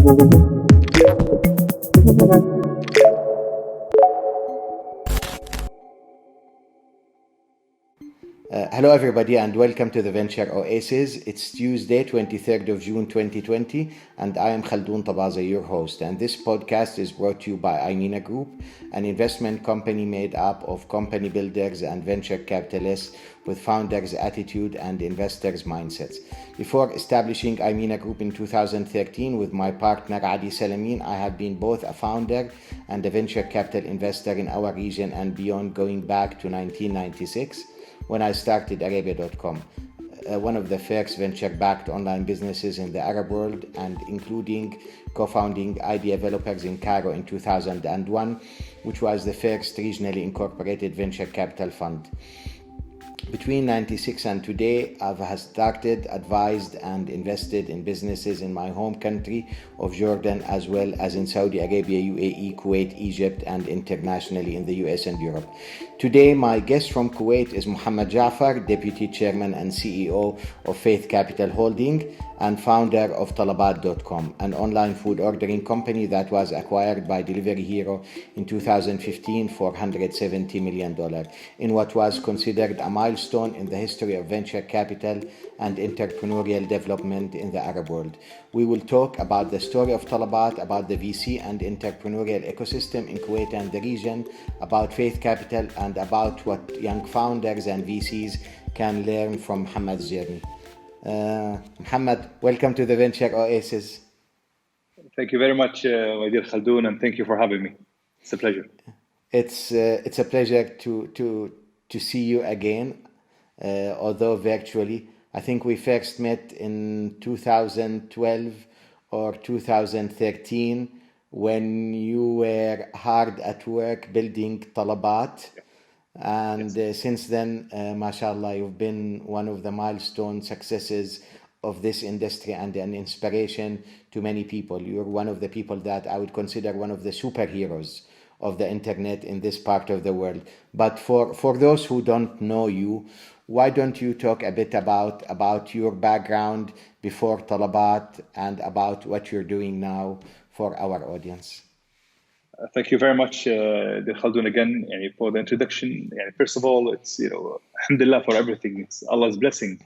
Hello everybody and welcome to the Venture Oasis. It's Tuesday, 23rd of June 2020 and I am Khaldoon Tabaza, your host. And this podcast is brought to you by Imina Group, an investment company made up of company builders and venture capitalists with founders' attitude and investors' mindsets. Before establishing Imina Group in 2013 with my partner Adi Salamin, I have been both a founder and a venture capital investor in our region and beyond, going back to 1996. When I started Arabia.com, one of the first venture-backed online businesses in the Arab world, and including co-founding ID Developers in Cairo in 2001, which was the first regionally incorporated venture capital fund. Between 96 and today, I've started, advised, and invested in businesses in my home country of Jordan, as well as in Saudi Arabia, UAE, Kuwait, Egypt, and internationally in the US and Europe. Today, my guest from Kuwait is Mohammed Jaffar, Deputy Chairman and CEO of Faith Capital Holding and founder of Talabat.com, an online food ordering company that was acquired by Delivery Hero in 2015 for $170 million, in what was considered a milestone in the history of venture capital and entrepreneurial development in the Arab world. We will talk about the story of Talabat, about the VC and entrepreneurial ecosystem in Kuwait and the region, about Faith Capital, and about what young founders and VCs can learn from Mohammed's journey. Muhammad, welcome to the Venture Oasis. Thank you very much, my dear Khaldoon, and thank you for having me. It's a pleasure. It's a pleasure to see you again, although virtually. I think we first met in 2012 or 2013 when you were hard at work building Talabat. And since then, mashallah, you've been one of the milestone successes of this industry and an inspiration to many people. You're one of the people that I would consider one of the superheroes of the internet in this part of the world. But for those who don't know you, why don't you talk a bit about your background before Talabat and about what you're doing now for our audience? Thank you very much, dear Khaldoon, again for the introduction. First of all, it's alhamdulillah for everything. It's Allah's blessing.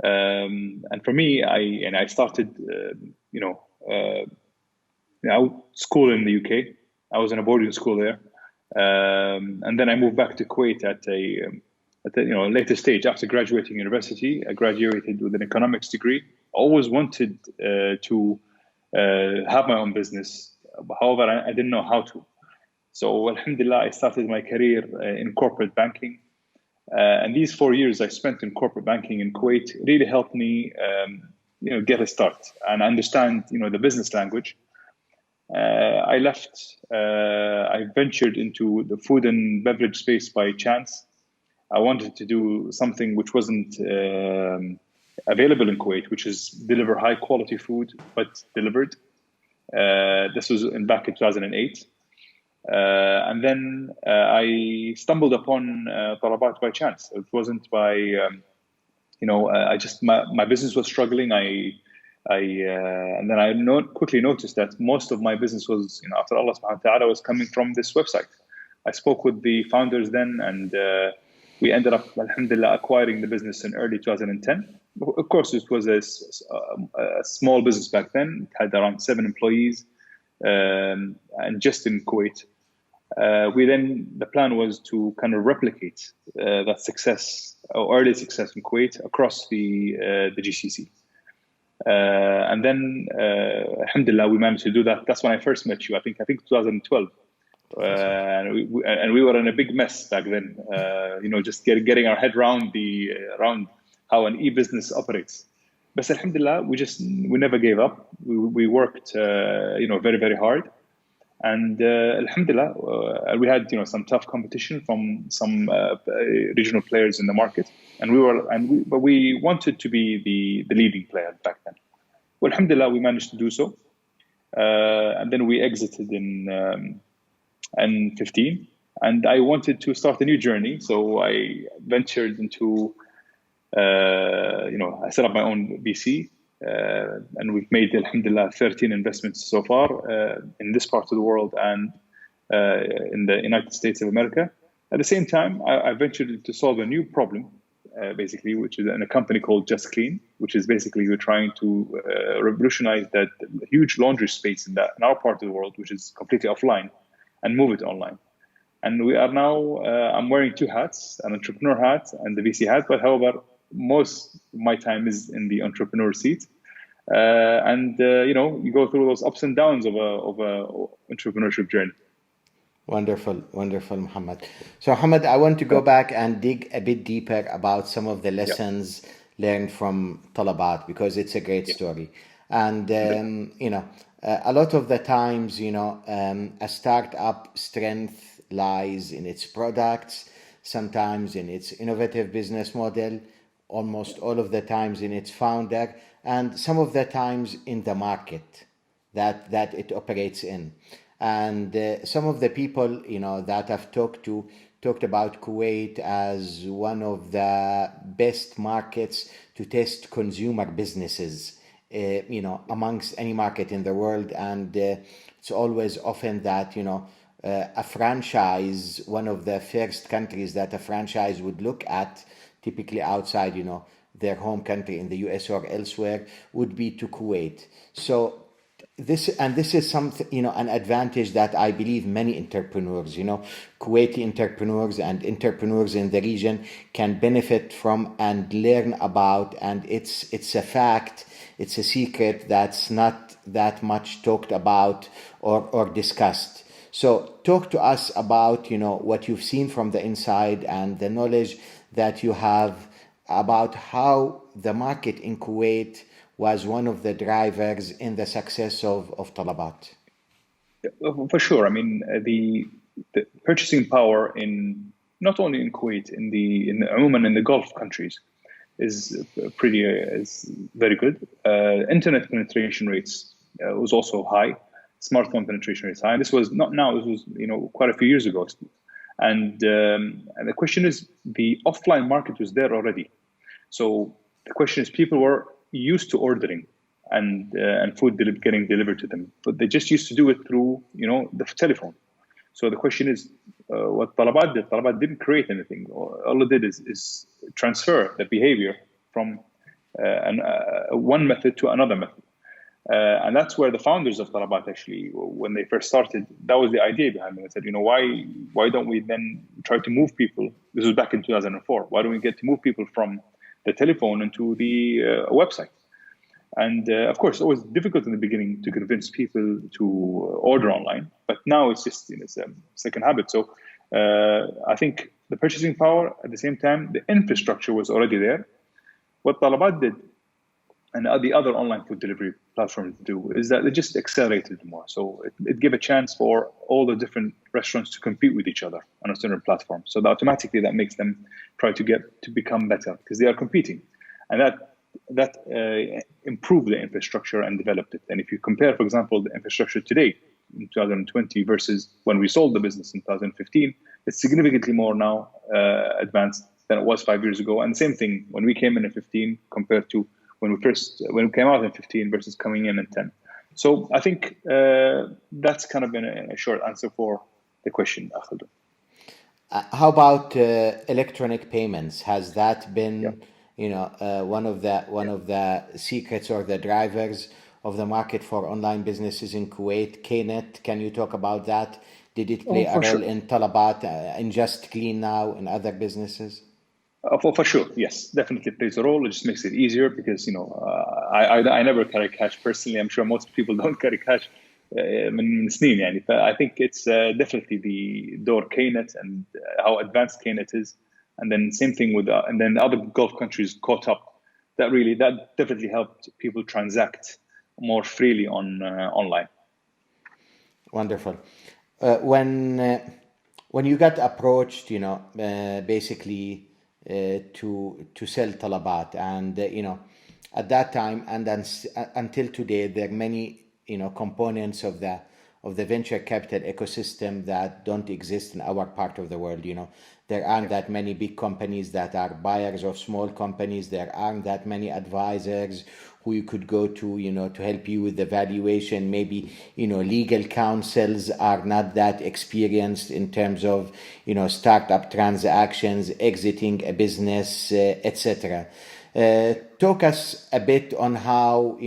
And for me, I started school in the UK. I was in a boarding school there, and then I moved back to Kuwait at a later stage after graduating university. I graduated with an economics degree. Always wanted to have my own business. However, I didn't know how to. So, alhamdulillah, I started my career in corporate banking. And these 4 years I spent in corporate banking in Kuwait really helped me, get a start and understand, the business language. I left. I ventured into the food and beverage space by chance. I wanted to do something which wasn't available in Kuwait, which is deliver high quality food, but delivered. This was back in 2008. And then I stumbled upon Talabat by chance. It wasn't by, my business was struggling. And then I quickly noticed that most of my business was, after Allah subhanahu wa ta'ala, was coming from this website. I spoke with the founders then, and we ended up, alhamdulillah, acquiring the business in early 2010. Of course, it was a small business back then. It had around 7 employees, and just in Kuwait. The plan was to kind of replicate that success or early success in Kuwait across the GCC. And then, alhamdulillah, we managed to do that. That's when I first met you. I think 2012. And we were in a big mess back then. Just getting our head around how an e-business operates. But alhamdulillah, we never gave up. We worked, very, very hard. And alhamdulillah, we had some tough competition from some regional players in the market, but we wanted to be the leading player back then. Well, alhamdulillah, we managed to do so, and then we exited in 15, and I wanted to start a new journey, so I ventured into, I set up my own VC. and we've made, alhamdulillah, 13 investments so far in this part of the world and in the United States of America. At the same time, I ventured to solve a new problem, basically, which is in a company called Just Clean, which is basically we're trying to revolutionize that huge laundry space in our part of the world, which is completely offline, and move it online. And we are now, I'm wearing two hats, an entrepreneur hat and the VC hat, but however, most of my time is in the entrepreneur seat. You go through those ups and downs of a entrepreneurship journey. Wonderful, wonderful, Mohammed. So, Mohammed, I want to go back and dig a bit deeper about some of the lessons learned from Talabat, because it's a great story. And, a lot of the times, a startup strength lies in its products, sometimes in its innovative business model, almost all of the times in its founder, and some of the times in the market that it operates in. And some of the people, that I've talked about Kuwait as one of the best markets to test consumer businesses, amongst any market in the world. And it's always often that, a franchise, one of the first countries that a franchise would look at, typically outside, their home country in the US or elsewhere, would be to Kuwait. So this is something, an advantage that I believe many entrepreneurs, Kuwaiti entrepreneurs and entrepreneurs in the region can benefit from and learn about. And it's a fact, it's a secret that's not that much talked about or discussed. So talk to us about, what you've seen from the inside and the knowledge that you have about how the market in Kuwait was one of the drivers in the success of Talabat. For sure. I mean, the purchasing power in not only in Kuwait, in Oman, in the Gulf countries, is very good. Internet penetration rates was also high. Smartphone penetration rates high. And this was not now. This was quite a few years ago. And the question is, the offline market was there already. So the question is, people were used to ordering and food getting delivered to them, but they just used to do it through the telephone. So the question is, what Talabat did? Talabat didn't create anything. All it did is transfer the behavior from one method to another method. And that's where the founders of Talabat actually, when they first started, that was the idea behind it. They said, why don't we then try to move people? This was back in 2004. Why don't we get to move people from the telephone into the website? And of course, it was difficult in the beginning to convince people to order online, but now it's just it's a second habit. So I think the purchasing power, at the same time, the infrastructure was already there. What Talabat did, and the other online food delivery platforms do, is that they just accelerated more. So it gave a chance for all the different restaurants to compete with each other on a certain platform. So automatically that makes them try to become better because they are competing, and that improved the infrastructure and developed it. And if you compare, for example, the infrastructure today in 2020 versus when we sold the business in 2015, it's significantly more now advanced than it was 5 years ago. And same thing when we came in 15 compared to when we came out in 15 versus coming in 10. So I think that's kind of been a short answer for the question, Khaldoon. How about electronic payments? Has that been, one of the secrets or the drivers of the market for online businesses in Kuwait? KNet, can you talk about that? Did it play a role in Talabat, in Just Clean now, in other businesses? For sure, yes, definitely plays a role. It just makes it easier because I never carry cash personally. I'm sure most people don't carry cash. من سنين يعني. I think it's definitely the door KNet and how advanced KNet is, and then same thing with and then the other Gulf countries caught up. That definitely helped people transact more freely online. Wonderful. When you got approached, basically to sell Talabat, and at that time and until today, there are many components of the venture capital ecosystem that don't exist in our part of the world. There aren't that many big companies that are buyers of small companies. There aren't that many advisors who you could go to, to help you with the valuation. Maybe, legal counsels are not that experienced in terms of, startup transactions, exiting a business, etc. Talk us a bit on how,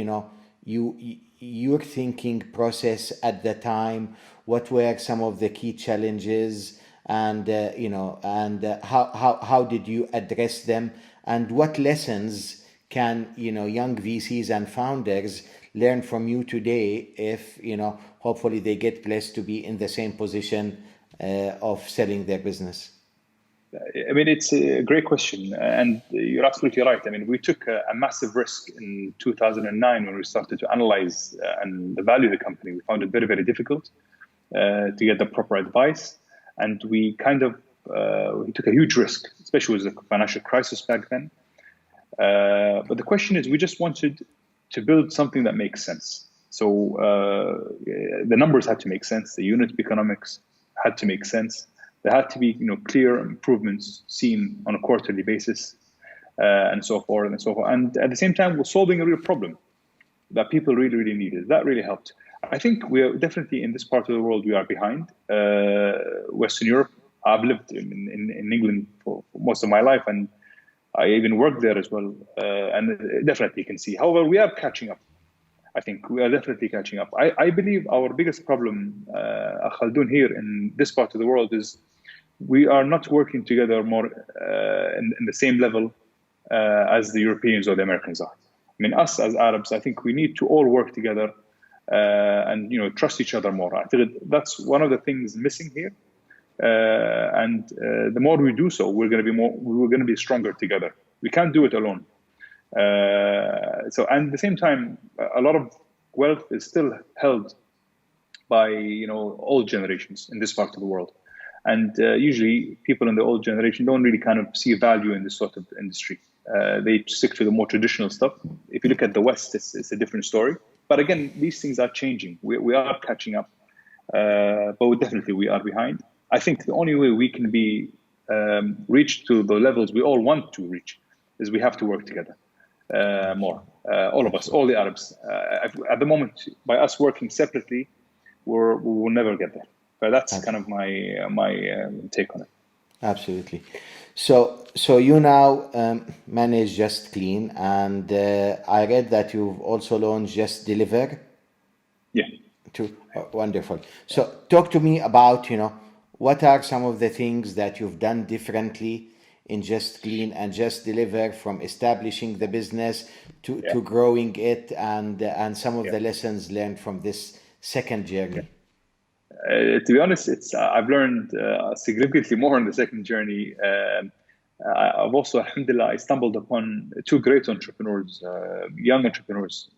your thinking process at the time. What were some of the key challenges, and how did you address them, and what lessons can young VCs and founders learn from you today if hopefully they get blessed to be in the same position of selling their business? I mean, it's a great question, and you're absolutely right. I mean, we took a massive risk in 2009 when we started to analyze and value the company. We found it very, very difficult to get the proper advice, and we we took a huge risk, especially with the financial crisis back then. But the question is, we just wanted to build something that makes sense. So the numbers had to make sense. The unit economics had to make sense. There had to be, clear improvements seen on a quarterly basis, and so forth and so forth. And at the same time, we're solving a real problem that people really, really needed. That really helped. I think we are definitely in this part of the world, we are behind. Western Europe, I've lived in England for most of my life, and I even worked there as well. And definitely you can see. However, we are catching up. I think we are definitely catching up. I believe our biggest problem, Khaldoon, here in this part of the world is we are not working together more in the same level as the Europeans or the Americans are. I mean, us as Arabs, I think we need to all work together and trust each other more. I think that's one of the things missing here. And the more we do so, we're going to be stronger together. We can't do it alone. And at the same time, a lot of wealth is still held by old generations in this part of the world, and usually people in the old generation don't really kind of see value in this sort of industry. They stick to the more traditional stuff. If you look at the West, it's a different story. But again, these things are changing. We are catching up, but we are behind. I think the only way we can be reach to the levels we all want to reach is we have to work together. More, all of us, all the Arabs. At the moment, by us working separately, we will never get there. But that's kind of my take on it. Absolutely. So you now manage Just Clean, and I read that you've also launched Just Deliver. Yeah. Wonderful. So talk to me about what are some of the things that you've done differently in Just Clean and Just Deliver, from establishing the business to growing it, and some of the lessons learned from this second journey. To be honest, I've learned significantly more in the second journey. I've also, alhamdulillah, I stumbled upon two great entrepreneurs, young entrepreneurs,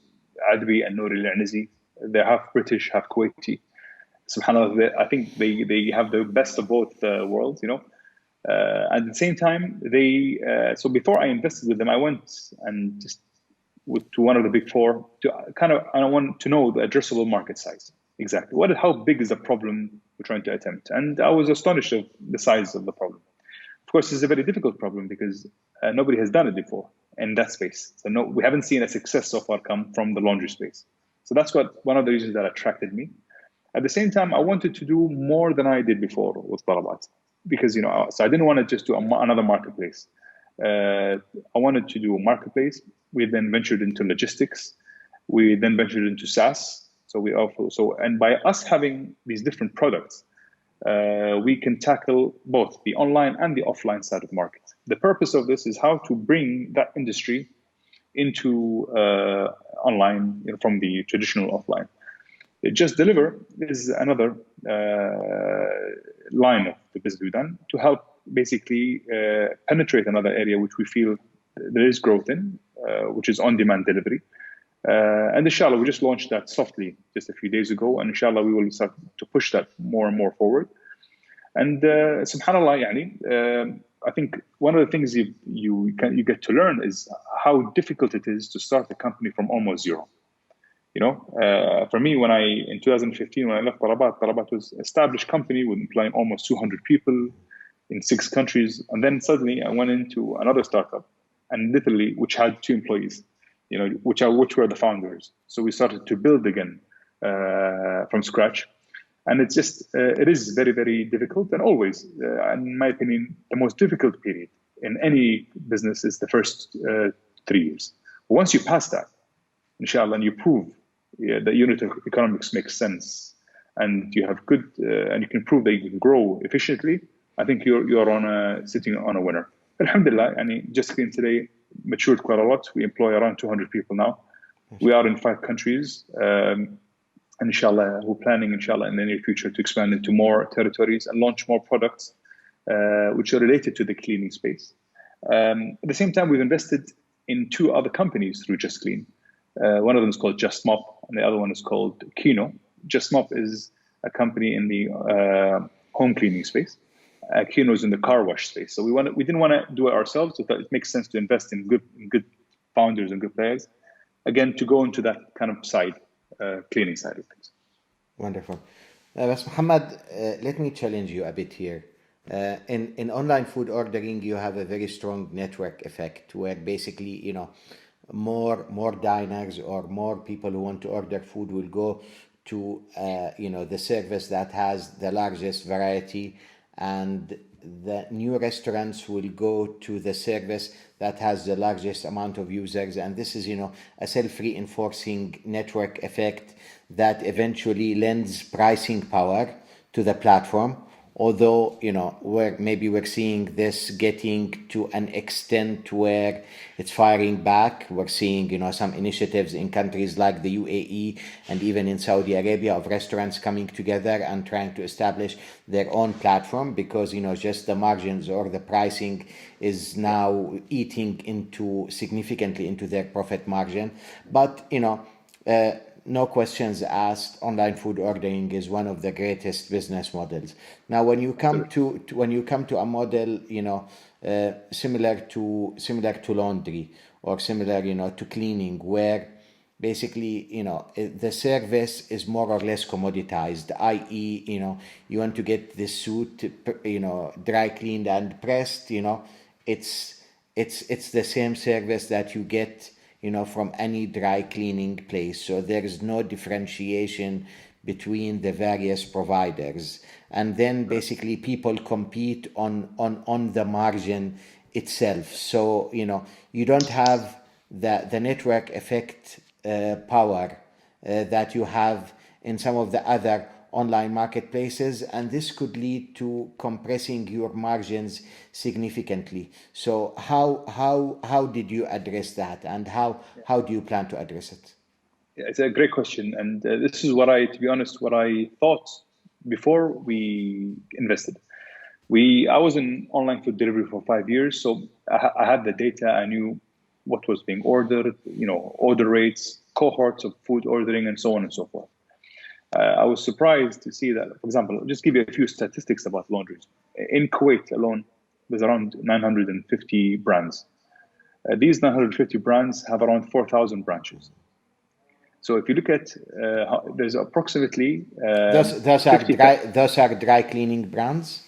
Adwi and Nouri al-Anizi. They're half British, half Kuwaiti. SubhanAllah, I think they have the best of both worlds, At the same time, so before I invested with them, I went and just to one of the big four I want to know the addressable market size. Exactly. How big is the problem we're trying to attempt? And I was astonished of the size of the problem. Of course, it's a very difficult problem because nobody has done it before in that space. So we haven't seen a success so far come from the laundry space. So that's one of the reasons that attracted me. At the same time, I wanted to do more than I did before with Talabat, because so I didn't want to just do another marketplace. I wanted to do a marketplace. We then ventured into logistics. We then ventured into SaaS. And by us having these different products, we can tackle both the online and the offline side of the market. The purpose of this is how to bring that industry into online from the traditional offline. Just Deliver is another line of the business we've done to help basically penetrate another area which we feel there is growth in, which is on-demand delivery. And inshallah, we just launched that softly just a few days ago, and inshallah, we will start to push that more and more forward. And subhanallah, I think one of the things you get to learn is how difficult it is to start a company from almost zero. For me, in 2015, when I left Talabat was an established company with employing almost 200 people in 6 countries. And then suddenly I went into another startup, and literally, which had 2 employees. which were the founders. So we started to build again from scratch. And it's just, it is very, very difficult. And always, in my opinion, the most difficult period in any business is the first 3 years. But once you pass that, inshallah, and you prove that unit economics makes sense, and you have good, and you can prove that you can grow efficiently, I think you're sitting on a winner. Alhamdulillah, Just Clean today matured quite a lot. We employ around 200 people now. We are in 5 countries. And inshallah, we're planning, inshallah, in the near future to expand into more territories and launch more products which are related to the cleaning space. At the same time, we've invested in 2 other companies through Just Clean. One of them is called Just Mop, and the other one is called Kino. Just Mop is a company in the home cleaning space. Kino is in the car wash space. So we didn't want to do it ourselves. So it makes sense to invest in good founders and good players. Again, to go into that kind of side. Cleaning side of things. Wonderful. But Mohammed, let me challenge you a bit here. In online food ordering, you have a very strong network effect where basically, more diners or more people who want to order food will go to, the service that has the largest variety, and the new restaurants will go to the service that has the largest amount of users. And this is, a self-reinforcing network effect that eventually lends pricing power to the platform. Although, we're seeing this getting to an extent where it's firing back. We're seeing, some initiatives in countries like the UAE and even in Saudi Arabia of restaurants coming together and trying to establish their own platform because, just the margins or the pricing is now eating significantly into their profit margin. But, no questions asked, online food ordering is one of the greatest business models. Now, when you come to a model, similar to laundry or similar, to cleaning, where basically, the service is more or less commoditized, i.e., you want to get this suit, dry cleaned and pressed, it's the same service that you get from any dry cleaning place. So there is no differentiation between the various providers. And then basically people compete on the margin itself. So, you don't have the network effect power that you have in some of the other online marketplaces, and this could lead to compressing your margins significantly. So how did you address that, and how do you plan to address it? Yeah, it's a great question, and this is what I thought before we invested. I was in online food delivery for 5 years, so I had the data. I knew what was being ordered, order rates, cohorts of food ordering, and so on and so forth. I was surprised to see that, for example, I'll just give you a few statistics about laundries. In Kuwait alone, there's around 950 brands. These 950 brands have around 4,000 branches. So if you look at, there's approximately... those are dry cleaning brands?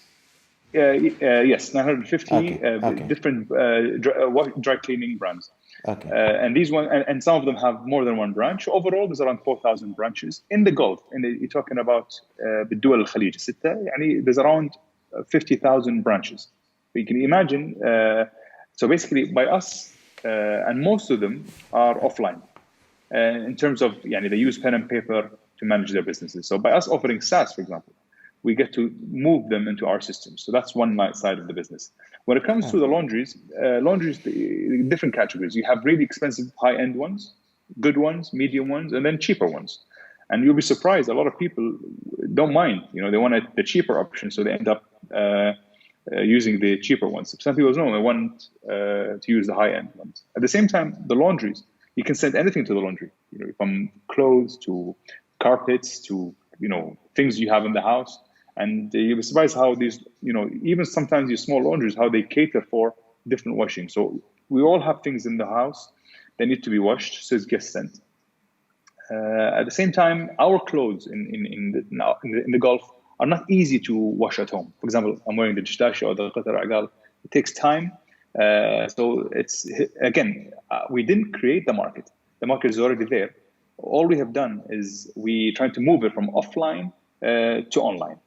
Yes, 950 okay. different dry cleaning brands. Okay. And these and some of them have more than one branch. Overall, there's around 4,000 branches in the Gulf. You're talking about بالدول الخليج الستة. There's around 50,000 branches. You can imagine. So basically, by us, and most of them are offline. In terms of, they use pen and paper to manage their businesses. So by us offering SaaS, for example, we get to move them into our systems. So that's one side of the business. When it comes to the laundries, different categories. You have really expensive high-end ones, good ones, medium ones, and then cheaper ones. And you'll be surprised, a lot of people don't mind. They want the cheaper option, so they end up using the cheaper ones. Some people don't. They want to use the high-end ones. At the same time, the laundries, you can send anything to the laundry, from clothes to carpets to things you have in the house. And you'll be surprised how these, even sometimes these small laundries, how they cater for different washing. So we all have things in the house that need to be washed, so it's guest sent. At the same time, our clothes in the Gulf are not easy to wash at home. For example, I'm wearing the jishtashi or the qatar agal. It takes time So it's, again, we didn't create the market. The market is already there. All we have done is we trying to move it from offline to online.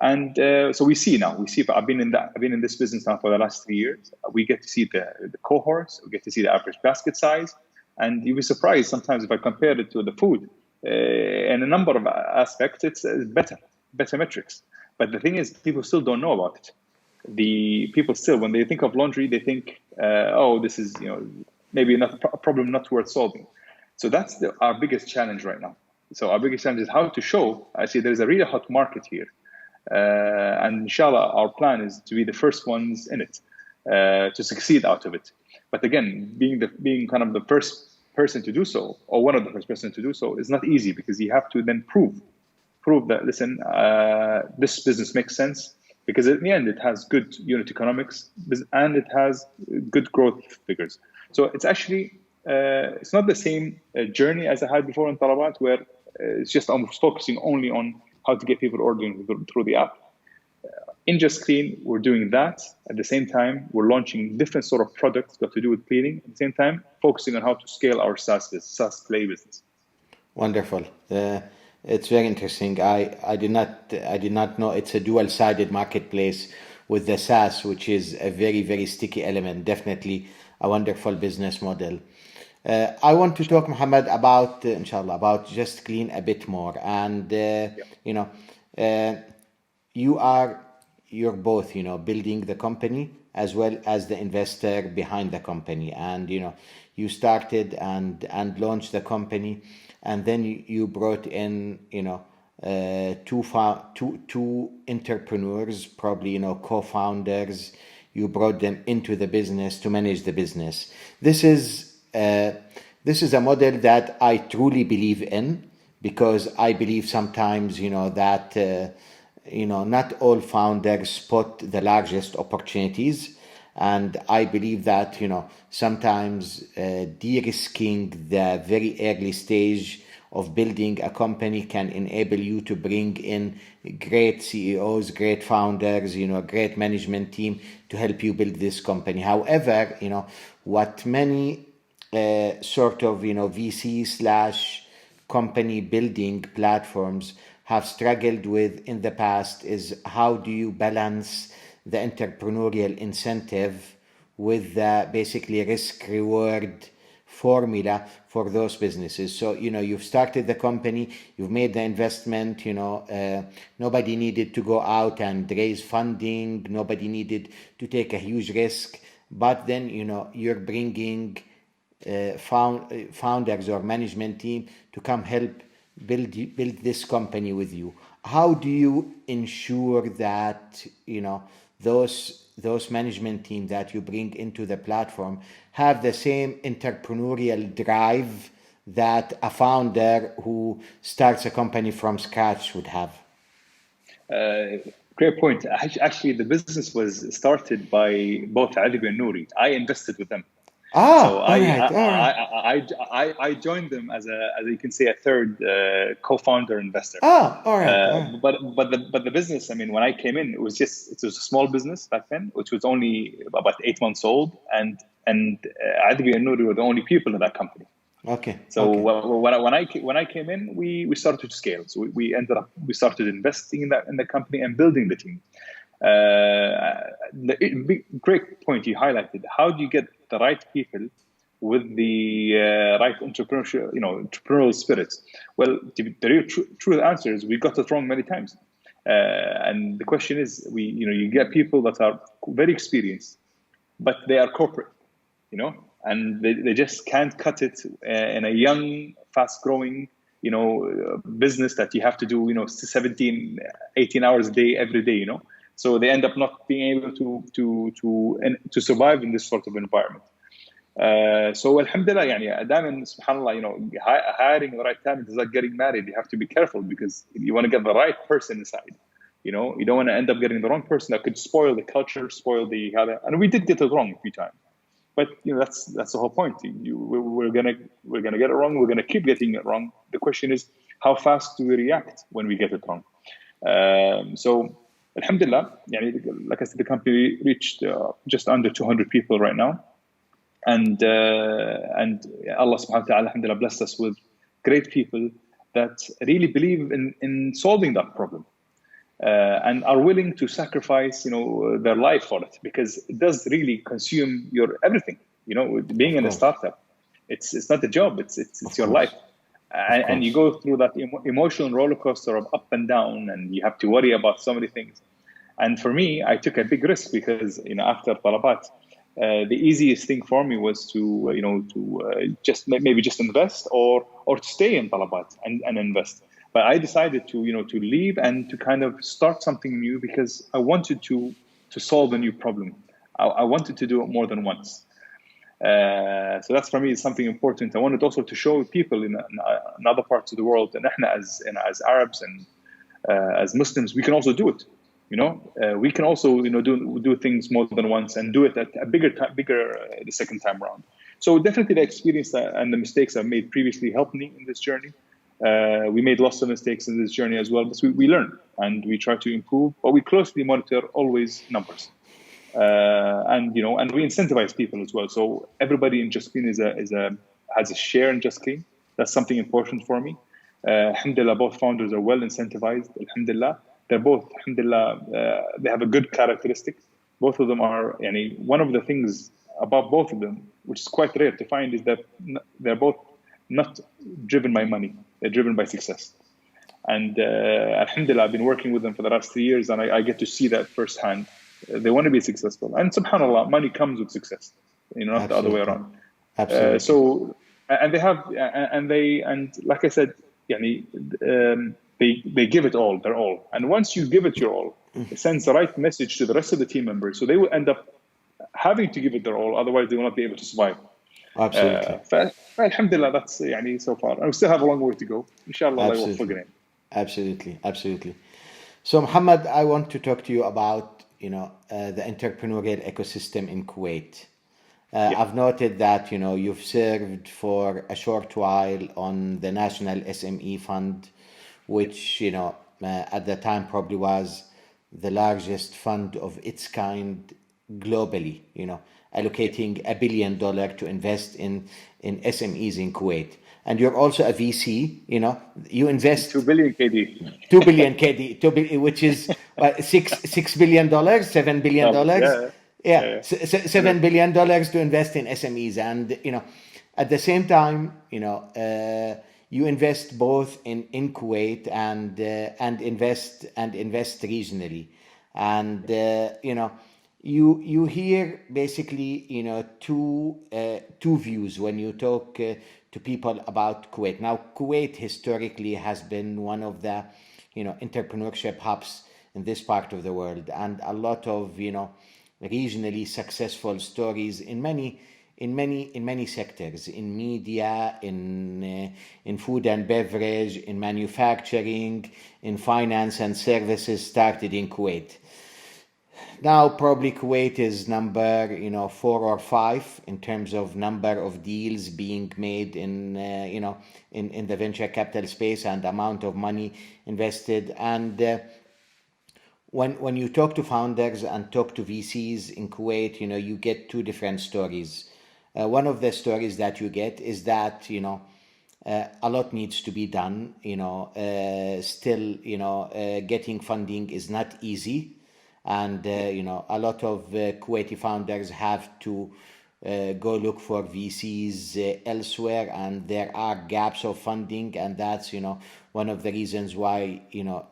And so we see, I've been in this business now for the last 3 years. We get to see the cohorts, we get to see the average basket size, and you'll be surprised sometimes if I compare it to the food. In a number of aspects, it's better metrics. But the thing is, people still don't know about it. The people still, when they think of laundry, they think, this is, maybe not a problem not worth solving. So that's our biggest challenge right now. So our biggest challenge is how to show, I see there's a really hot market here. And inshallah, our plan is to be the first ones in it, to succeed out of it. But again, being kind of the first person to do so, or one of the first person to do so, is not easy, because you have to then prove that, listen, this business makes sense, because in the end it has good unit economics and it has good growth figures. So it's actually it's not the same journey as I had before in Talabat, where it's just almost focusing only on how to get people ordering through the app. In Just Clean, we're doing that. At the same time, we're launching different sort of products got to do with cleaning. At the same time, focusing on how to scale our SaaS play business. Wonderful. It's very interesting. I did not know it's a dual-sided marketplace with the SaaS, which is a very, very sticky element. Definitely a wonderful business model. I want to talk, Mohammed, about inshallah, about Just Clean a bit more. And you're both, building the company as well as the investor behind the company. And you started and launched the company, and then you brought in two entrepreneurs, probably co-founders. You brought them into the business to manage the business. This is a model that I truly believe in, because I believe sometimes that not all founders spot the largest opportunities. And I believe that, sometimes de-risking the very early stage of building a company can enable you to bring in great CEOs, great founders, great management team to help you build this company. However, what many sort of, VC/company building platforms have struggled with in the past is how do you balance the entrepreneurial incentive with the basically risk-reward formula for those businesses. So, you've started the company, you've made the investment, nobody needed to go out and raise funding, nobody needed to take a huge risk, but then, you're bringing founders or management team to come help build this company with you. How do you ensure that, those management team that you bring into the platform have the same entrepreneurial drive that a founder who starts a company from scratch would have? Great point. Actually, the business was started by both Ali and Nouri. I invested with them. So I joined them as you can say, a third co-founder investor. All right. But the business, when I came in, it was a small business back then, which was only about 8 months old, and Adbi and Nouri were the only people in that company. Okay. So when I came in, we started to scale. So we started investing in the company and building the team. Great point you highlighted. How do you get the right people with the right entrepreneurial spirit? Well, the real true answer is we got it wrong many times. And the question is, you get people that are very experienced, but they are corporate, and they just can't cut it in a young, fast-growing, business that you have to do, 17, 18 hours a day, every day, So they end up not being able to survive in this sort of environment. So alhamdulillah, subhanallah, hiring the right talent is like getting married. You have to be careful because you want to get the right person inside. You don't want to end up getting the wrong person that could spoil the culture, and we did get it wrong a few times. But that's the whole point. We're gonna get it wrong. We're gonna keep getting it wrong. The question is, how fast do we react when we get it wrong? So Alhamdulillah, like I said, the company reached just under 200 people right now. And Allah subhanahu wa ta'ala, alhamdulillah, blessed us with great people that really believe in solving that problem. And are willing to sacrifice, their life for it, because it does really consume your everything. Being in a startup, it's not a job; it's your life, and you go through that emotional roller coaster of up and down, and you have to worry about so many things. And for me, I took a big risk because after Talabat, the easiest thing for me was to just invest or to stay in Talabat and invest. But I decided to leave and to kind of start something new, because I wanted to solve a new problem. I wanted to do it more than once. So that's for me is something important. I wanted also to show people in other parts of the world, and as Arabs and as Muslims, we can also do it. We can also do things more than once and do it at a bigger the second time around. So definitely the experience and the mistakes I've made previously helped me in this journey. We made lots of mistakes in this journey as well, but we learn and we try to improve, but we closely monitor always numbers. And we incentivize people as well. So everybody in Just Clean has a share in Just Clean. That's something important for me. Alhamdulillah, both founders are well incentivized. Alhamdulillah, they're both, alhamdulillah, they have a good characteristic. Both of them are, one of the things about both of them, which is quite rare to find, is that they're both not driven by money. They're driven by success. And alhamdulillah, I've been working with them for the last 3 years, and I get to see that firsthand. They want to be successful, and subhanallah, money comes with success, not Absolutely. The other way around. Absolutely. And they have, and like I said, they give it all, their all. And once you give it your all, it sends the right message to the rest of the team members. So they will end up having to give it their all, otherwise they will not be able to survive. Absolutely. Alhamdulillah, that's so far. And we still have a long way to go. Inshallah, Absolutely. So Mohammed, I want to talk to you about the entrepreneurial ecosystem in Kuwait. I've noted that you've served for a short while on the National SME Fund, which at the time probably was the largest fund of its kind globally, allocating $1 billion to invest in SMEs in Kuwait. And you're also a VC, you invest 2 billion KD. 2 billion KD, which is $6 billion, $7 billion. $7 billion to invest in SMEs. And, at the same time, you invest both in Kuwait and invest regionally. And, you hear basically, two views when you talk to people about Kuwait. Now, Kuwait historically has been one of the, entrepreneurship hubs in this part of the world, and a lot of, regionally successful stories in many sectors, in media, in food and beverage, in manufacturing, in finance and services started in Kuwait. Now, probably Kuwait is number, 4 or 5 in terms of number of deals being made in the venture capital space and amount of money invested. And when you talk to founders and talk to VCs in Kuwait, you get two different stories. One of the stories that you get is that, a lot needs to be done. Still, getting funding is not easy. And, a lot of Kuwaiti founders have to go look for VCs elsewhere, and there are gaps of funding, and that's, one of the reasons why,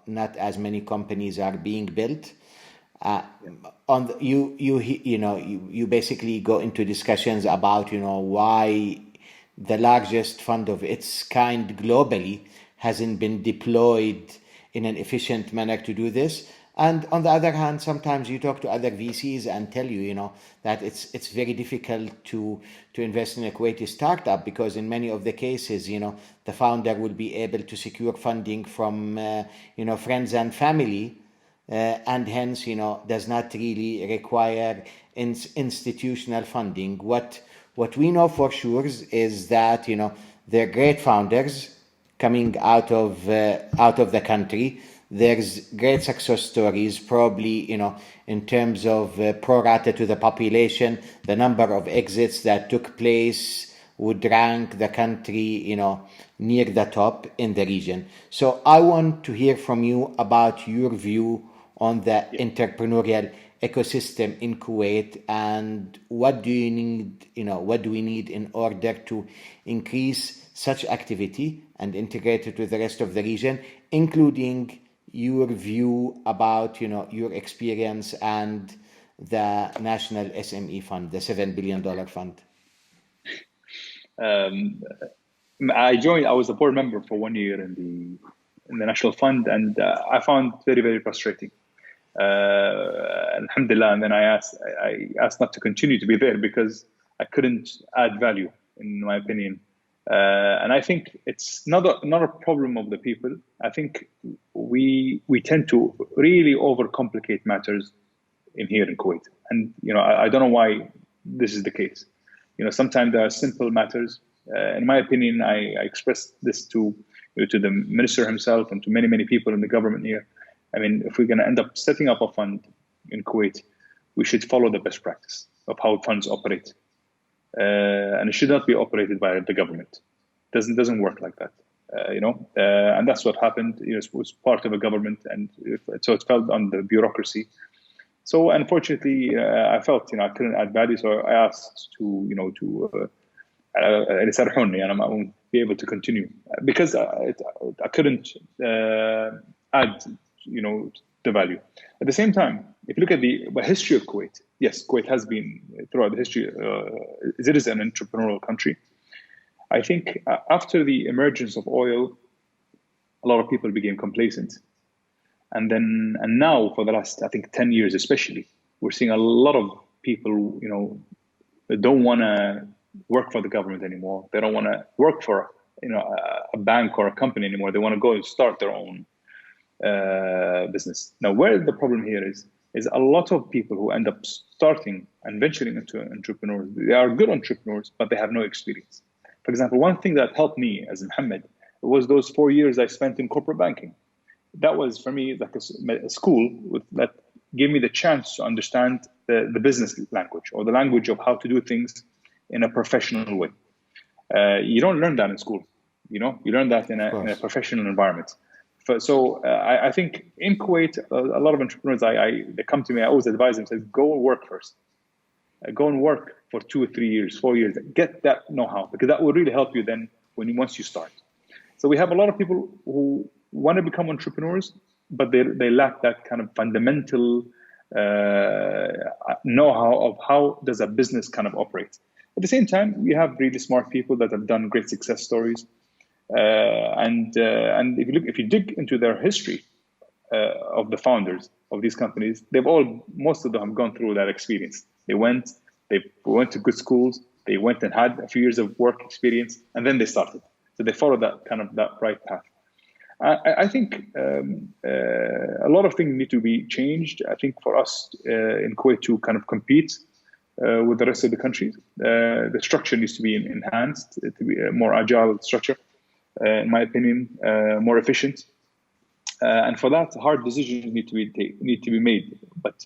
not as many companies are being built. You basically go into discussions about, why the largest fund of its kind globally hasn't been deployed in an efficient manner to do this. And on the other hand, sometimes you talk to other VCs and tell you, that it's very difficult to invest in a Kuwaiti startup, because in many of the cases, the founder will be able to secure funding from, friends and family, and hence, does not really require institutional funding. What we know for sure is that, they're great founders, coming out of the country. There's great success stories, probably, in terms of pro rata to the population, the number of exits that took place would rank the country, near the top in the region. So I want to hear from you about your view on the entrepreneurial ecosystem in Kuwait, and what do you need, what do we need in order to increase such activity and integrate it with the rest of the region, including your view about, your experience and the National SME Fund, the $7 billion fund. I was a board member for 1 year in the National Fund, and I found very, very frustrating. Alhamdulillah, and then I asked not to continue to be there because I couldn't add value, in my opinion. And I think it's not a problem of the people. I think we tend to really overcomplicate matters in here in Kuwait, and I don't know why this is the case. Sometimes there are simple matters. In my opinion, I expressed this to the minister himself and to many people in the government here. I mean, if we're going to end up setting up a fund in Kuwait, we should follow the best practice of how funds operate. And it should not be operated by the government. Doesn't work like that, and that's what happened. It was part of a government, and so it fell on the bureaucracy. So unfortunately, I felt I couldn't add value, so I asked to and I won't be able to continue because I couldn't add the value. At the same time, if you look at the history of Kuwait, yes, Kuwait has been throughout the history. It is an entrepreneurial country. I think after the emergence of oil, a lot of people became complacent, and now for the last 10 years especially, we're seeing a lot of people that don't want to work for the government anymore. They don't want to work for a bank or a company anymore. They want to go and start their own business. Now, where the problem here is a lot of people who end up starting and venturing into entrepreneurs. They are good entrepreneurs, but they have no experience. For example, one thing that helped me as Mohammed was those 4 years I spent in corporate banking. That was for me like a school that gave me the chance to understand the business language, or the language of how to do things in a professional way. You don't learn that in school. You learn that in a professional environment. So I think in Kuwait, a lot of entrepreneurs, they come to me, I always advise them, say, go and work first. Go and work for 2 or 3 years, 4 years. Get that know-how, because that will really help you then once you start. So we have a lot of people who want to become entrepreneurs, but they lack that kind of fundamental know-how of how does a business kind of operate. At the same time, we have really smart people that have done great success stories. And if you dig into their history of the founders of these companies, most of them have gone through that experience. They went to good schools, they went and had a few years of work experience, and then they started. So they followed that right path. I think a lot of things need to be changed. I think for us in Kuwait to kind of compete with the rest of the countries, the structure needs to be enhanced, to be a more agile structure. In my opinion, more efficient, and for that, hard decisions need to be made, but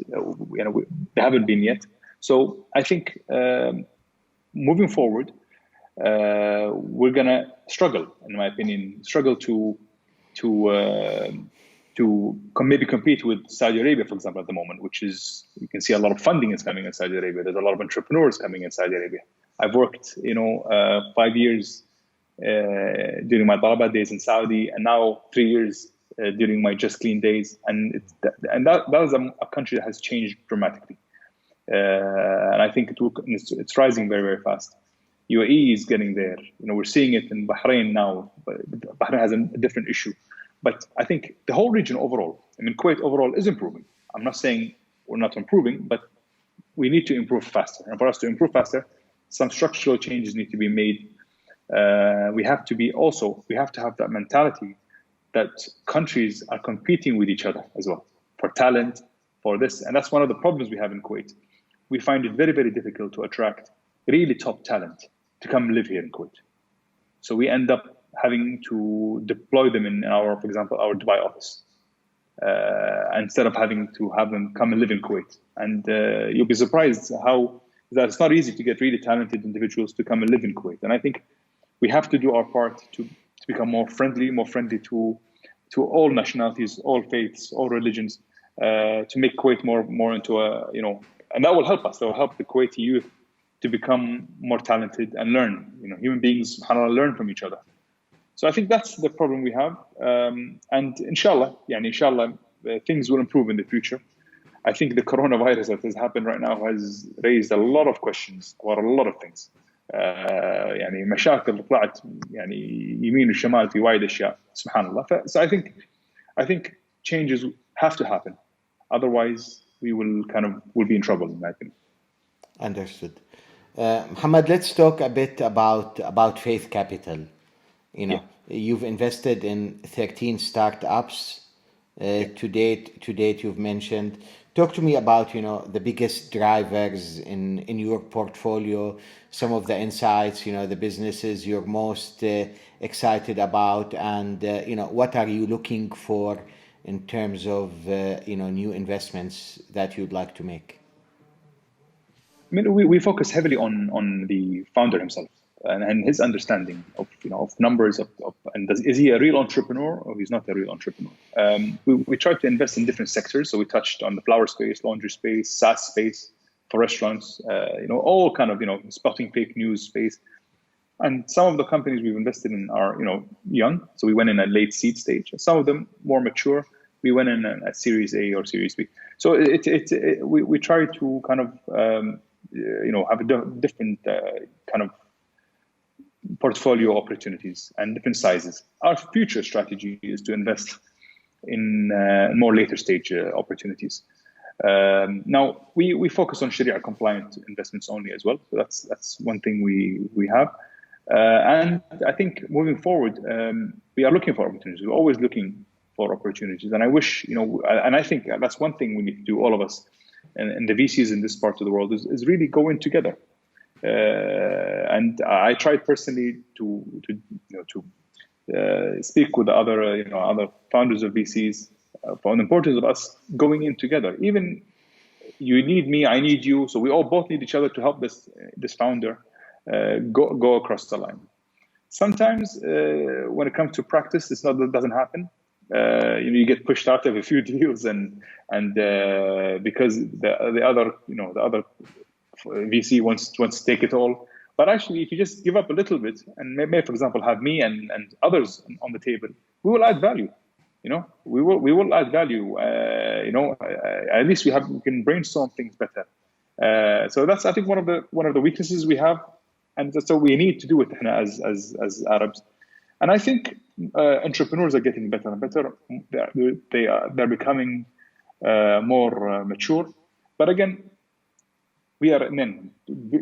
they haven't been yet. So I think moving forward, we're gonna struggle, in my opinion, to maybe compete with Saudi Arabia, for example, at the moment, which is, you can see a lot of funding is coming in Saudi Arabia. There's a lot of entrepreneurs coming in Saudi Arabia. I've worked, 5 years. During my Talabat days in Saudi, and now 3 years during my Just Clean days, and that is a country that has changed dramatically, and I think it's rising very, very fast. UAE is getting there. We're seeing it in Bahrain now, but Bahrain has a different issue. But I think the whole region overall, Kuwait overall is improving. I'm not saying we're not improving, but we need to improve faster. And for us to improve faster, some structural changes need to be made. We have to have that mentality that countries are competing with each other as well for talent, for this. And that's one of the problems we have in Kuwait. We find it very, very difficult to attract really top talent to come live here in Kuwait. So we end up having to deploy them in our, for example, our Dubai office, instead of having to have them come and live in Kuwait. And you'll be surprised how that it's not easy to get really talented individuals to come and live in Kuwait. And I think we have to do our part to become more friendly to all nationalities, all faiths, all religions, to make Kuwait more into a, and that will help us. That will help the Kuwaiti youth to become more talented and learn. Human beings, subhanAllah, learn from each other. So I think that's the problem we have. And inshallah, things will improve in the future. I think the coronavirus that has happened right now has raised a lot of questions about a lot of things. يعني مشاكل طلعت يعني يمين وشمال في وايد أشياء سبحان الله. So I think changes have to happen. Otherwise, we'll be in trouble, in my opinion. Understood. Mohammed, let's talk a bit about Faith Capital. You've invested in 13 startups to date. You've mentioned. Talk to me about the biggest drivers in your portfolio, some of the insights, the businesses you're most excited about, and what are you looking for in terms of new investments that you'd like to make? I mean, we focus heavily on the founder himself and his understanding of numbers and is he a real entrepreneur or he's not a real entrepreneur. We tried to invest in different sectors, so we touched on the flower space, laundry space, SaaS space for restaurants, all kind of spotting fake news space. And some of the companies we've invested in are young, so we went in a late seed stage. Some of them more mature, we went in a Series A or Series B. So we try to kind of have a different kind of portfolio opportunities and different sizes. Our future strategy is to invest in more later stage opportunities. Now we focus on Sharia compliant investments only as well. So that's one thing we have. And I think moving forward, we are looking for opportunities. We're always looking for opportunities. And I wish, and I think that's one thing we need to do, all of us, and the VCs in this part of the world is really going together. And I tried personally to speak with other founders of VCs for the importance of us going in together. Even you need me, I need you, so we all both need each other to help this founder go across the line. Sometimes when it comes to practice, that doesn't happen. You get pushed out of a few deals and because the other VC wants to take it all. But actually, if you just give up a little bit and maybe, for example, have me and others on the table, we will add value. We will add value. At least we can brainstorm things better. So that's, I think, one of the weaknesses we have, and that's what we need to do it as Arabs. And I think entrepreneurs are getting better and better. They're becoming more mature. But again, we are men.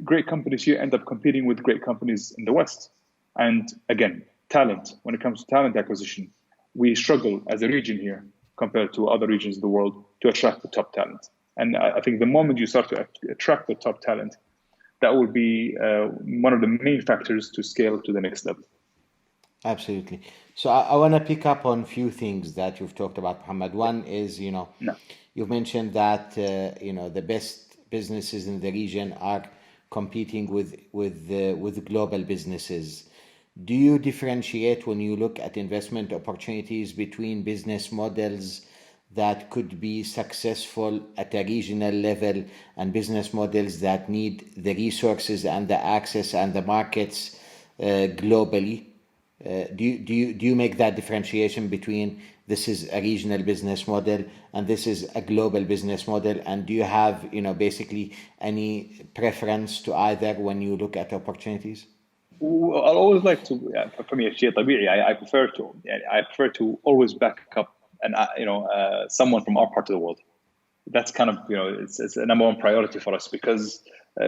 Great companies here end up competing with great companies in the West. And again, talent. When it comes to talent acquisition, we struggle as a region here compared to other regions of the world to attract the top talent. And I think the moment you start to attract the top talent, that will be one of the main factors to scale to the next level. Absolutely. So I want to pick up on a few things that you've talked about, Mohammed. One is, you've mentioned that, the best businesses in the region are competing with global businesses. Do you differentiate when you look at investment opportunities between business models that could be successful at a regional level and business models that need the resources and the access and the markets globally? Do you make that differentiation between this is a regional business model and this is a global business model? And do you have, basically any preference to either when you look at opportunities? I'll always like to, for me, I prefer to always back up someone from our part of the world. That's kind of, it's a number one priority for us because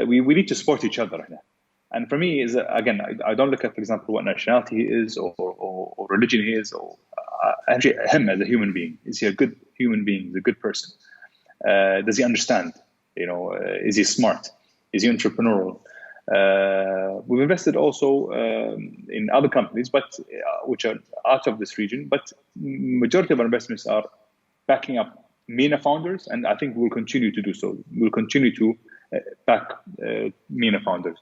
we need to support each other. And for me, again, I don't look at, for example, what nationality he is or religion he is, or actually him as a human being. Is he a good human being? Is he a good person? Does he understand? Is he smart? Is he entrepreneurial? We've invested also in other companies, but which are out of this region. But majority of our investments are backing up MENA founders, and I think we'll continue to do so. We'll continue to back MENA founders.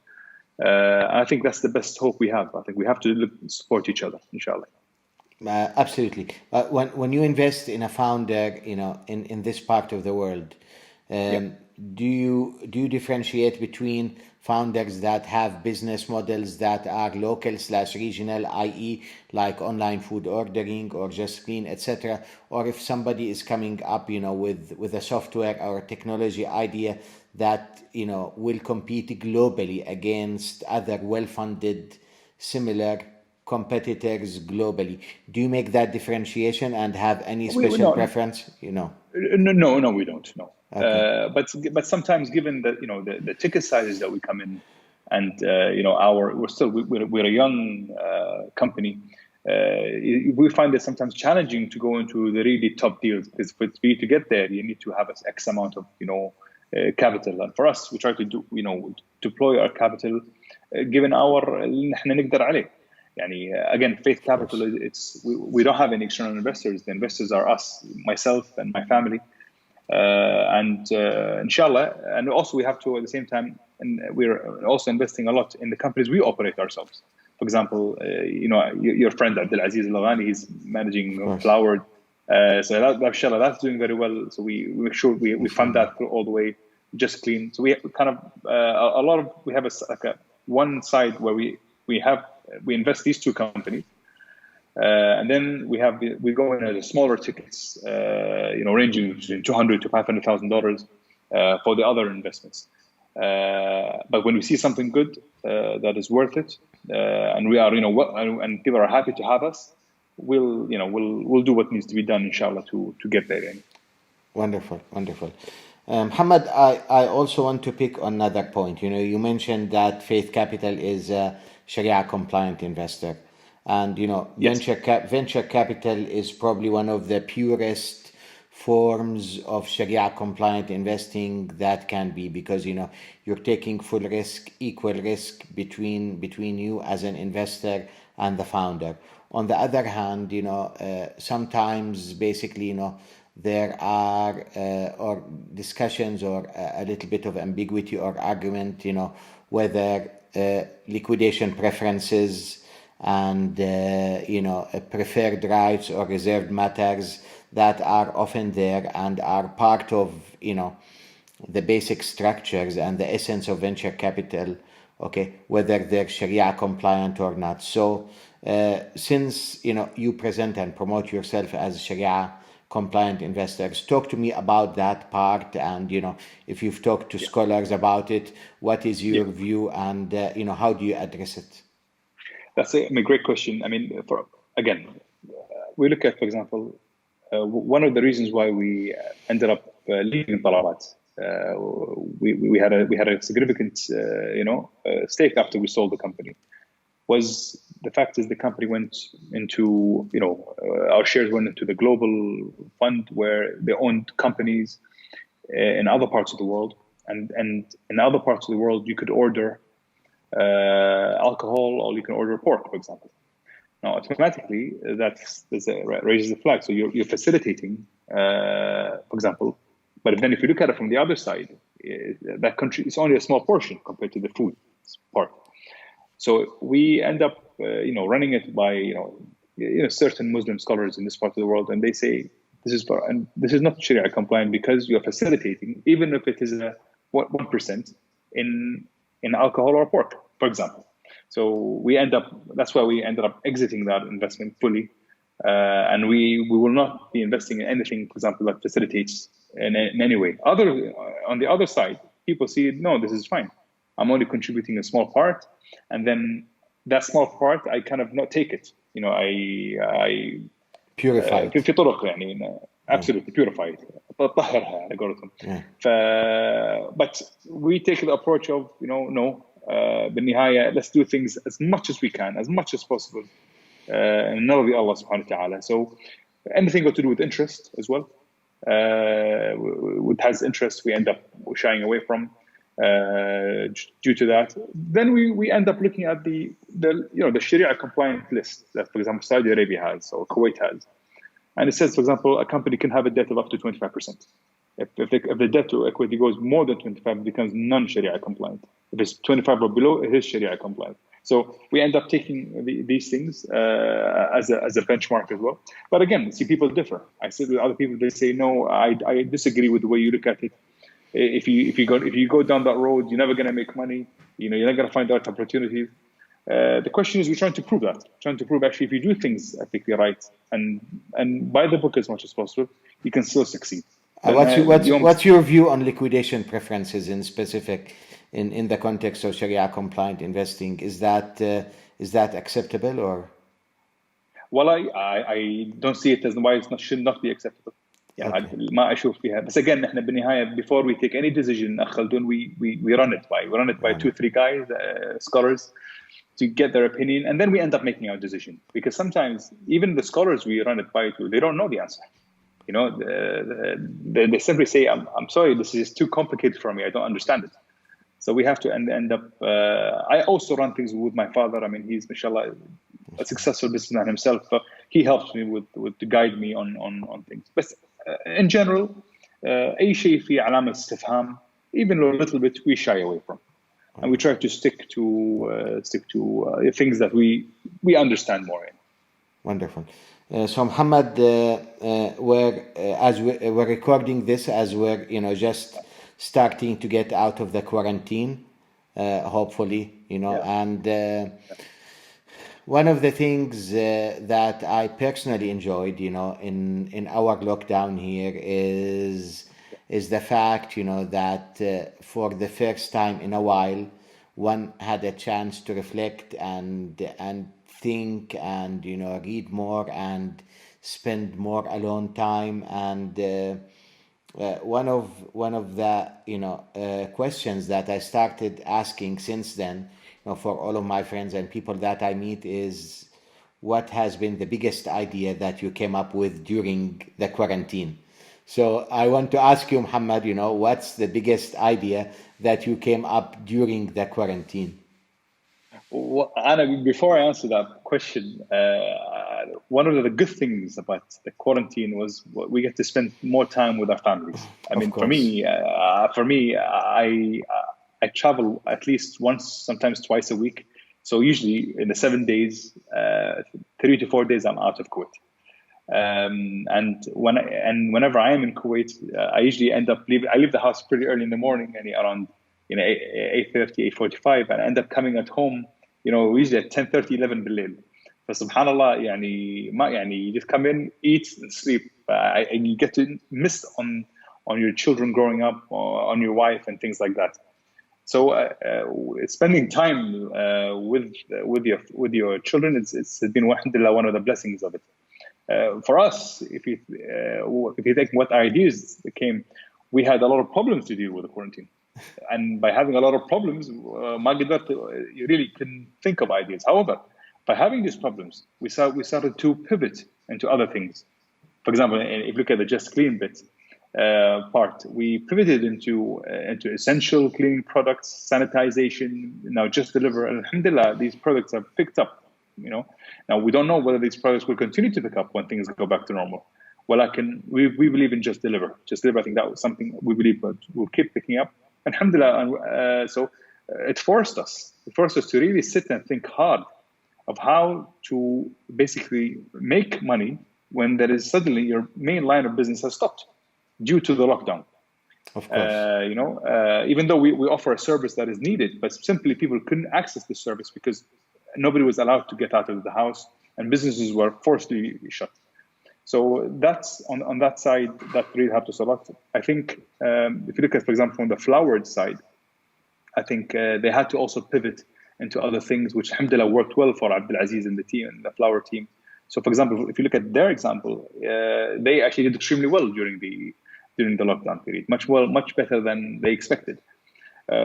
I think that's the best hope we have. I think we have to support each other, inshallah. Absolutely. When you invest in a founder, in this part of the world, do you differentiate between founders that have business models that are local/regional, i.e., like online food ordering or Just Clean, etc., or if somebody is coming up, with a software or a technology idea that will compete globally against other well-funded similar competitors globally? Do you make that differentiation and have any special preference? No, we don't. No. Okay. But sometimes, given that the ticket sizes that we come in, and we're a young company, we find it sometimes challenging to go into the really top deals, because for you to get there, you need to have X amount of capital. And for us, we try to deploy our capital given our اللي نحن نقدر عليه. Again, Faith Capital, we don't have any external investors. The investors are us, myself and my family. And inshallah, and also we have to at the same time, and we're also investing a lot in the companies we operate ourselves. For example, your friend Abdul Aziz Al-Ghani, he's managing Flowered. So inshallah, that's doing very well. So we make sure we fund that through all the way. Just Clean. So we kind of we have one side where we invest these two companies. And then we go in at smaller tickets, ranging between $200,000 to $500,000 for the other investments. But when we see something good that is worth it, and we are, and people are happy to have us, we'll do what needs to be done, inshallah, to get there. Wonderful. Mohammed, I also want to pick on another point. You mentioned that Faith Capital is a Sharia compliant investor. And, yes. venture capital is probably one of the purest forms of Sharia compliant investing that can be, because, you're taking full risk, equal risk between you as an investor and the founder. On the other hand, sometimes basically, there are or discussions or a little bit of ambiguity or argument, whether liquidation preferences and preferred rights or reserved matters that are often there and are part of the basic structures and the essence of venture capital, whether they're Sharia compliant or not. So since you present and promote yourself as Sharia compliant investors, talk to me about that part, and if you've talked to scholars about it, what is your view, and how do you address it? That's a great question. We look at, for example, one of the reasons why we ended up leaving Talabat. We had a significant, stake after we sold the company. Was the fact is the company went into, our shares went into the global fund where they owned companies in other parts of the world, and in other parts of the world you could order alcohol, or you can order pork, for example. Now, automatically, that raises the flag. So you're facilitating, for example. But then if you look at it from the other side, that country is only a small portion compared to the food part. So we end up, running it by, certain Muslim scholars in this part of the world, and they say this is not Sharia compliant because you're facilitating, even if it is a 1% in alcohol or pork, for example. So that's why we ended up exiting that investment fully. And we will not be investing in anything, for example, that facilitates in any way. On the other side, people see, no, this is fine. I'm only contributing a small part. And then that small part, I kind of not take it. I purify it. Absolutely purify it. But we take the approach of, بالنهاية, let's do things as much as we can, as much as possible. And nardi Allah subhanahu wa ta'ala. So anything got to do with interest as well. What has interest, we end up shying away from. due to that. Then we end up looking at the Sharia compliant list that, for example, Saudi Arabia has or Kuwait has, and it says, for example, a company can have a debt of up to 25%. If the debt to equity goes more than 25, it becomes non-Sharia compliant. If it's 25 or below, it is Sharia compliant. So we end up taking these things as a benchmark as well. But again, see, people differ. I said with other people, they say, no, I disagree with the way you look at it. If you go down that road, you're never going to make money. You're not going to find out opportunities. The question is, we're trying to prove that. Trying to prove actually, if you do things ethically right and by the book as much as possible, you can still succeed. What's your view on liquidation preferences in specific in the context of Sharia compliant investing? Is that acceptable or? Well, I don't see it as why it should not be acceptable. يعني ما أشوف فيها. بس again إحنا بالنهاية before we take any decision خلدون we run it by 2-3 guys scholars to get their opinion, and then we end up making our decision, because sometimes even the scholars we run it by, they don't know the answer. They simply say, I'm sorry, this is too complicated for me, I don't understand it. So we have to end up I also run things with my father. I mean, he's mashallah a successful businessman himself, so he helps me with to guide me on things. But in general, أي شيء في علامة استفهام, even a little bit, we shy away from, and we try to stick to things that we understand more in. Wonderful. So Mohammed, we're recording this as we're just starting to get out of the quarantine, hopefully, and one of the things that I personally enjoyed, in our lockdown here is the fact, that for the first time in a while, one had a chance to reflect and think and read more and spend more alone time. And one of the questions that I started asking since then, for all of my friends and people that I meet, is what has been the biggest idea that you came up with during the quarantine? So I want to ask you, Mohammed, what's the biggest idea that you came up during the quarantine? Well, Anna, before I answer that question, one of the good things about the quarantine was we get to spend more time with our families. I mean, for me, I travel at least once, sometimes twice a week. So usually in the 7 days, 3 to 4 days, I'm out of Kuwait. And whenever I am in Kuwait, I usually end up I leave the house pretty early in the morning, and around 8:30, 8:45, and I end up coming at home, usually at 10:30, 11 بالليل. فسبحان الله, you just come in, eat and sleep, and you get to miss on your children growing up, or on your wife and things like that. So spending time with your children, it's been alhamdulillah one of the blessings of it. For us, if you think what ideas came, we had a lot of problems to deal with the quarantine, and by having a lot of problems, you really couldn't think of ideas. However, by having these problems, we started to pivot into other things. For example, if you look at the Just Clean bit part, we pivoted into essential cleaning products, sanitization. Now Just Deliver, and alhamdulillah, these products have picked up. Now we don't know whether these products will continue to pick up when things go back to normal. Well, we believe in Just Deliver. Just Deliver, I think that was something we believe will keep picking up. Alhamdulillah. So it forced us to really sit and think hard of how to basically make money when there is suddenly your main line of business has stopped due to the lockdown. Of course. Even though we offer a service that is needed, but simply people couldn't access the service because nobody was allowed to get out of the house, and businesses were forced to be shut. So that's on that side, that really helped us a lot. I think if you look at, for example, on the flowered side, I think they had to also pivot into other things, which alhamdulillah worked well for Abdulaziz and the team and the flower team. So, for example, if you look at their example, they actually did extremely well during the lockdown period, much better than they expected.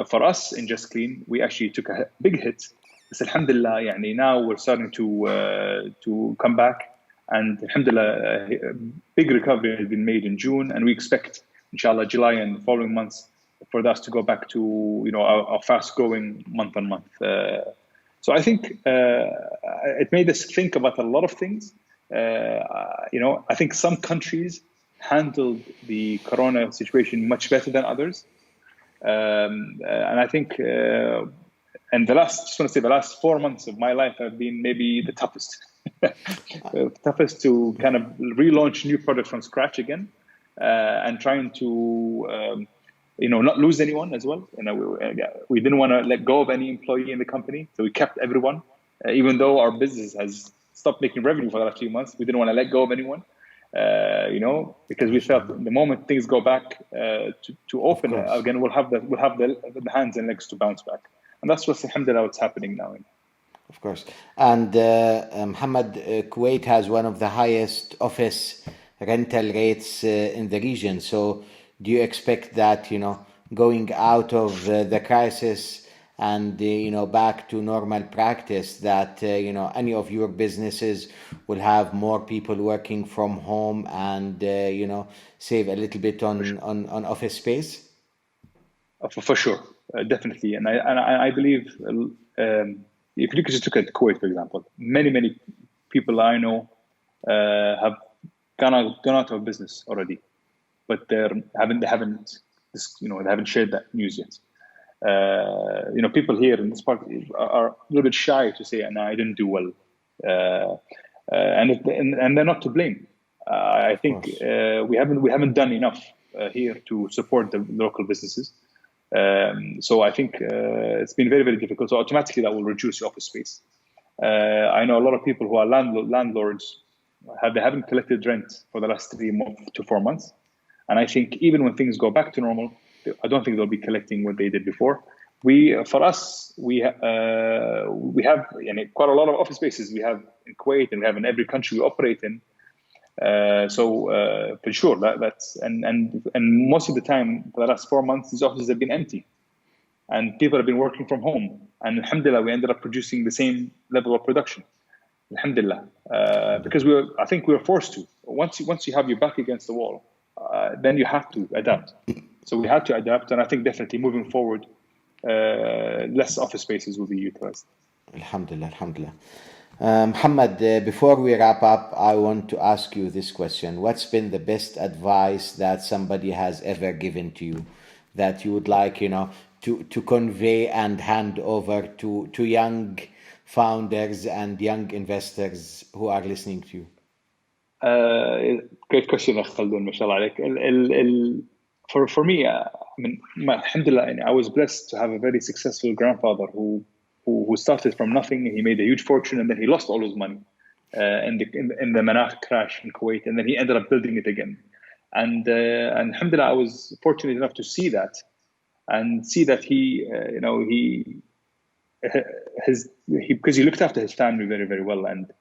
For us in Just Clean, we actually took a big hit. But alhamdulillah, now we're starting to come back, and alhamdulillah, big recovery has been made in June, and we expect, inshallah, July and the following months for us to go back to our fast-growing month-on-month. So I think it made us think about a lot of things. I think some countries handled the corona situation much better than others, and I think and the last 4 months of my life have been maybe the toughest. Toughest to kind of relaunch new products from scratch again, and trying to not lose anyone as well. We didn't want to let go of any employee in the company, so we kept everyone, even though our business has stopped making revenue for the last few months. We didn't want to let go of anyone, because we felt the moment things go back to open again, we'll have the hands and legs to bounce back, and that's alhamdulillah what's happening now. Of course. And Mohammed, Kuwait has one of the highest office rental rates in the region. So do you expect that, going out of the crisis and, back to normal practice, that, any of your businesses will have more people working from home and, save a little bit on office space? For sure. Definitely. And I believe... if you just look at Kuwait, for example, many people I know have gone out of business already, but they haven't shared that news yet. People here in this part are a little bit shy to say, "No, I didn't do well," and they're not to blame. I think we haven't done enough here to support the local businesses. So I think it's been very, very difficult. So automatically that will reduce your office space. I know a lot of people who are landlords they haven't collected rent for the last 3 to 4 months, and I think even when things go back to normal, I don't think they'll be collecting what they did before. We have quite a lot of office spaces. We have in Kuwait, and we have in every country we operate in. So for sure that's and most of the time for the last 4 months these offices have been empty and people have been working from home, and alhamdulillah we ended up producing the same level of production, alhamdulillah, because I think we were forced to. Once you have your back against the wall, then you have to adapt. So we had to adapt, and I think definitely moving forward less office spaces will be utilized. Alhamdulillah. Mohammed, before we wrap up, I want to ask you this question. What's been the best advice that somebody has ever given to you that you would like, to convey and hand over to young founders and young investors who are listening to you? Great question, Khaldoon, mashallah alayk. For me, alhamdulillah, I was blessed to have a very successful grandfather who started from nothing. He made a huge fortune, and then he lost all his money in the Manaf crash in Kuwait, and then he ended up building it again. And alhamdulillah, I was fortunate enough to see that, and see that he because he looked after his family very, very well, and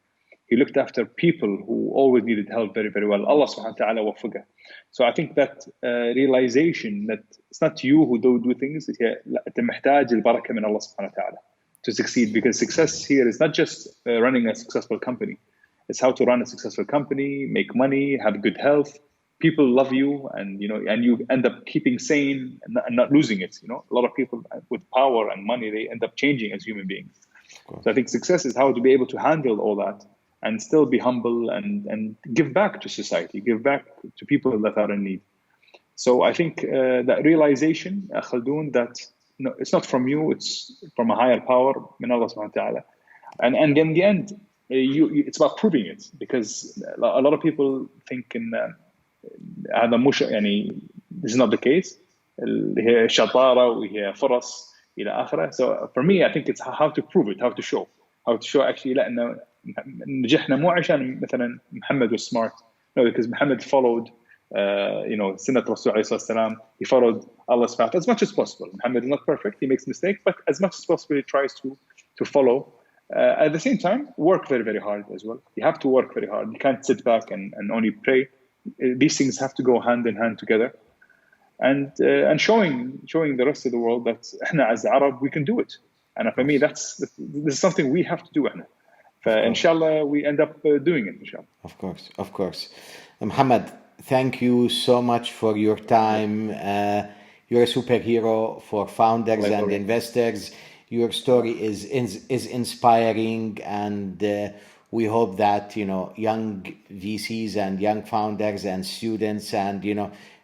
he looked after people who always needed help very, very well. Allah subhanahu wa ta'ala waffaqah. So I think that realization that it's not you who do things, it's محتاج البركة من Allah subhanahu wa ta'ala to succeed, because success here is not just running a successful company. It's how to run a successful company, make money, have good health. People love you, and you end up keeping sane and not losing it. A lot of people with power and money, they end up changing as human beings. So I think success is how to be able to handle all that and still be humble and give back to society, give back to people that are in need. So I think that realization, Khaldoon, that it's not from you, it's from a higher power, min Allah subhanahu wa ta'ala. And in the end, it's about proving it, because a lot of people think this is not the case. هي شطارة وهي فرص إلى آخره. So for me, I think it's how to prove it, how to show actually لا إنه نجحنا مو عشان مثلا محمد was smart. No, because Muhammad followed سنة رسول عليه الصلاة والسلام. He followed Allah's path as much as possible. Muhammad is not perfect, he makes mistakes, but as much as possible he tries to follow. At the same time, work very, very hard as well. You have to work very hard. You can't sit back and only pray. These things have to go hand in hand together, and showing the rest of the world that احنا as Arab we can do it. And for me, this is something we have to do. Inshallah, we end up doing it. Inshallah. Of course. Mohammed, thank you so much for your time. you're a superhero for founders and investors. Your story is inspiring, and we hope that young VCs and young founders and students and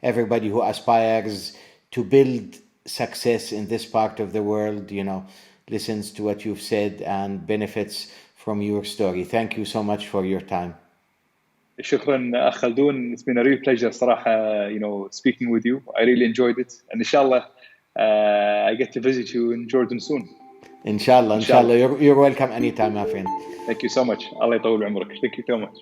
everybody who aspires to build success in this part of the world listens to what you've said and benefits from your story. Thank you so much for your time. شكرا أخ خلدون. It's been a real pleasure صراحة speaking with you. I really enjoyed it, and inshallah I get to visit you in Jordan soon. Inshallah. You're welcome anytime, my friend. Thank you so much. Allah يطول عمرك. Thank you so much.